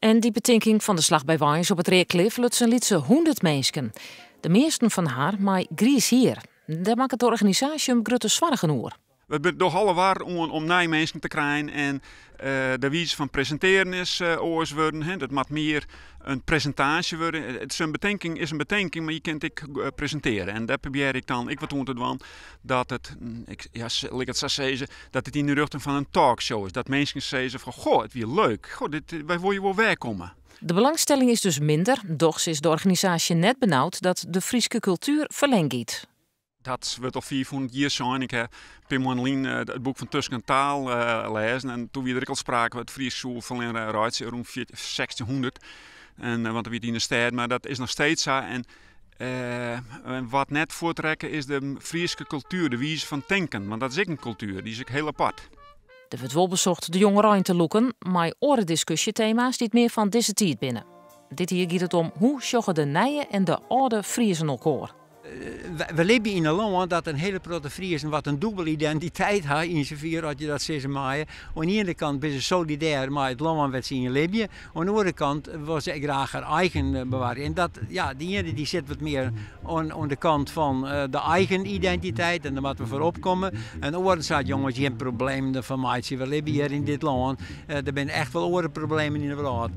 En die betinking van de slag bij Wijns op het Reerklif liet ze 100 mensen. De meesten van haar maar gries hier. Daar maakt de organisatie om grote zorgen over. We zijn door alle war om nieuwe mensen te krijgen en de wijze van presenteren is oors worden. Dat moet meer een presentatie worden. Het is een bedenking, maar je kunt het presenteren. En daar probeer ik dan, wat het dan, dat het, dat het in de richting van een talkshow is. Dat mensen zeggen van, goh, het weer leuk, goh, wij willen wel wegkomen. De belangstelling is dus minder, doch is de organisatie net benauwd dat de Friese cultuur verlengt. Dat wordt al 400 jaar zijn. Ik heb Pim Monelien het boek van Tusk en Taal lezen. En toen we er al spraken, het Fries school van een rond 1600. En, want we in de stad, maar dat is nog steeds zo. En wat net voortrekken is de Friese cultuur, de wijze van denken. Want dat is ook een cultuur, die is ook heel apart. Er wordt wel bezocht de jonge Rijn te loeken, maar oren discussiethema's die het meer van deze tijd binnen. Dit hier gaat het om hoe sjoggen de nieuwe en de oude Friesen elkaar. We leven in een land dat een hele grote Friesen wat een dubbele identiteit heeft in zijn vier, als je dat zegt maar. Aan de ene kant ben ze solidair met het land wat ze in leven. Aan de andere kant wil ze graag haar eigen bewaren. En dat, ja, die ene die zit wat meer aan de kant van de eigen identiteit en daar moeten we voor opkomen. En de andere zegt, jongens, geen probleem van mij. We leven hier in dit land. Er zijn echt wel andere problemen in de wereld.